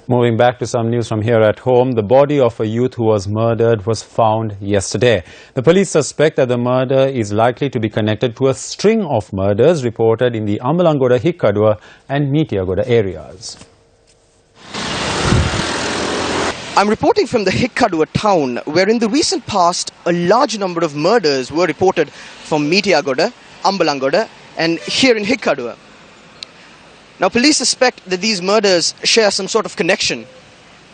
Moving back to some news from here at home, the body of a youth who was murdered was found yesterday. The police suspect that the murder is likely to be connected to a string of murders reported in the Ambalangoda, Hikkadua and Nitiyagoda areas. I'm reporting from the Hikkadua town, where in the recent past, a large number of murders were reported from Nitiyagoda, Ambalangoda and here in Hikkadua. Now, police suspect that these murders share some sort of connection.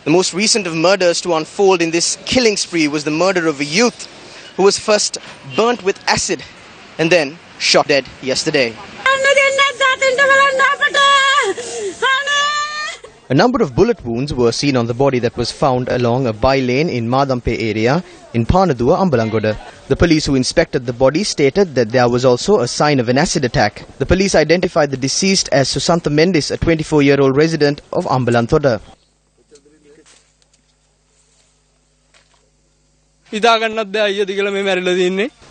The most recent of murders to unfold in this killing spree was the murder of a youth who was first burnt with acid and then shot dead yesterday. A number of bullet wounds were seen on the body that was found along a by-lane in Madampe area in Panadua, Ambalangoda. The police who inspected the body stated that there was also a sign of an acid attack. The police identified the deceased as Susantha Mendis, a 24-year-old resident of Ambalanthoda.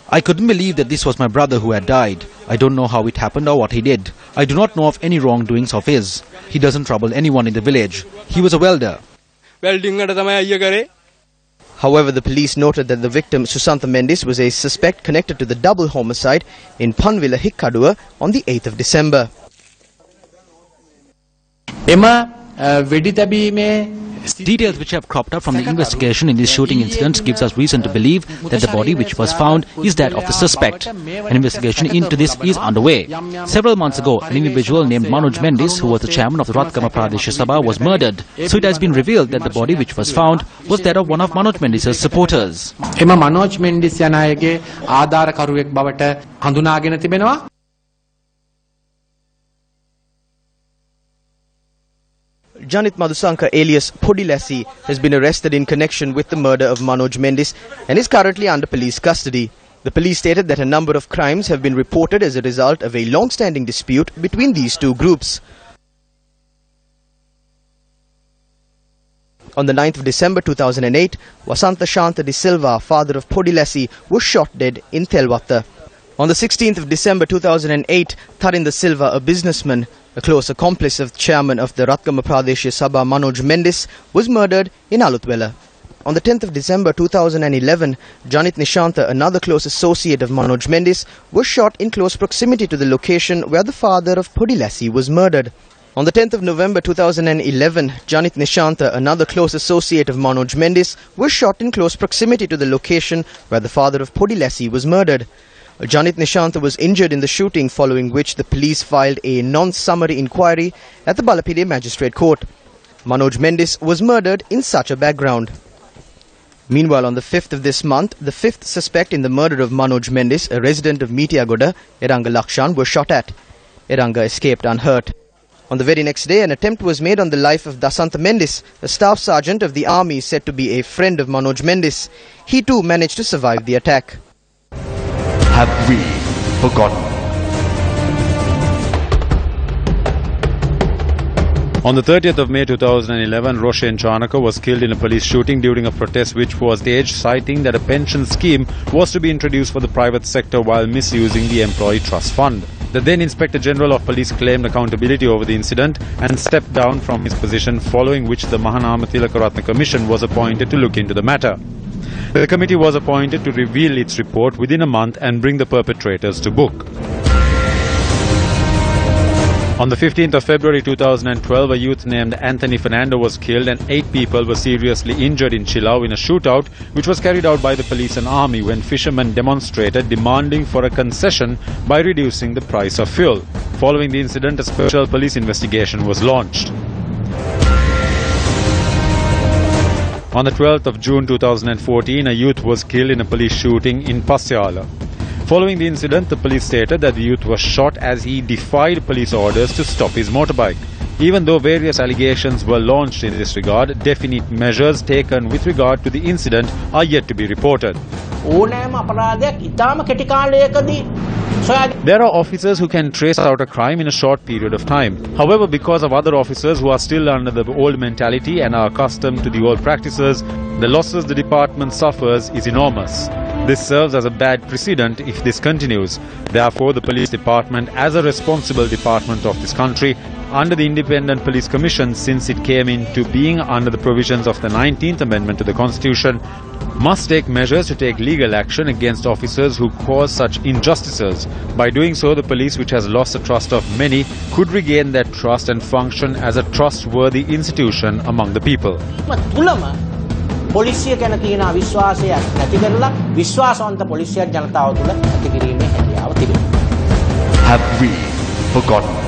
I couldn't believe that this was my brother who had died. I don't know how it happened or what he did. I do not know of any wrongdoings of his. He doesn't trouble anyone in the village. He was a welder. However, the police noted that the victim, Susantha Mendis, was a suspect connected to the double homicide in Panvilla, Hikkadua on the 8th of December. Details which have cropped up from the investigation in this shooting incident gives us reason to believe that the body which was found is that of the suspect. An investigation into this is underway. Several months ago, an individual named Manoj Mendis, who was the chairman of the Ratkama Pradesha Sabha, was murdered. So it has been revealed that the body which was found was that of one of Manoj Mendis' supporters. Manoj Mendis යනායගේ ආධාරකරුවෙක් බවට හඳුනාගෙන තිබෙනවා. Janit Madhusanka alias Podilasi has been arrested in connection with the murder of Manoj Mendis and is currently under police custody. The police stated that a number of crimes have been reported as a result of a long-standing dispute between these two groups. On the 9th of December 2008, Vasanta Shanta de Silva, father of Podilasi, was shot dead in Telwatta. On the 16th of December 2008, Tharinda Silva, a businessman, a close accomplice of the chairman of the Ratkama Pradesha Sabha, Manoj Mendis, was murdered in Alutwela. On the 10th of December 2011, Janit Nishanta, another close associate of Manoj Mendis, was shot in close proximity to the location where the father of Podilasi was murdered. On the 10th of November 2011, Janit Nishanta, another close associate of Manoj Mendis, was shot in close proximity to the location where the father of Podilasi was murdered. Janit Nishanta was injured in the shooting, following which the police filed a non-summary inquiry at the Balapide Magistrate Court. Manoj Mendis was murdered in such a background. Meanwhile, on the 5th of this month, the fifth suspect in the murder of Manoj Mendis, a resident of Nitiyagoda, Eranga Lakshan, was shot at. Eranga escaped unhurt. On the very next day, an attempt was made on the life of Dasanta Mendis, a staff sergeant of the army said to be a friend of Manoj Mendis. He too managed to survive the attack. Have we forgotten? On the 30th of May 2011, Roshan Chanaka was killed in a police shooting during a protest which was staged, citing that a pension scheme was to be introduced for the private sector while misusing the Employee Trust Fund. The then Inspector General of Police claimed accountability over the incident and stepped down from his position, following which the Mahanama Tilakaratna Commission was appointed to look into the matter. The committee was appointed to reveal its report within a month and bring the perpetrators to book. On the 15th of February 2012, a youth named Anthony Fernando was killed and 8 people were seriously injured in Chilao in a shootout which was carried out by the police and army when fishermen demonstrated demanding for a concession by reducing the price of fuel. Following the incident, a special police investigation was launched. On the 12th of June 2014, a youth was killed in a police shooting in Pasyala. Following the incident, the police stated that the youth was shot as he defied police orders to stop his motorbike. Even though various allegations were launched in this regard, definite measures taken with regard to the incident are yet to be reported. There are officers who can trace out a crime in a short period of time. However, because of other officers who are still under the old mentality and are accustomed to the old practices, the losses the department suffers is enormous. This serves as a bad precedent if this continues. Therefore, the police department, as a responsible department of this country, under the Independent Police Commission since it came into being under the provisions of the 19th Amendment to the Constitution, must take measures to take legal action against officers who cause such injustices. By doing so, the police, which has lost the trust of many, could regain that trust and function as a trustworthy institution among the people. පොලිසිය ගැන තියෙන අවිශ්වාසය නැති කරලා විශ්වාසවන්ත පොලිසියක් ජනතාව තුළ ඇති කිරීමේ හැකියාව තිබෙනවා. Have we forgotten?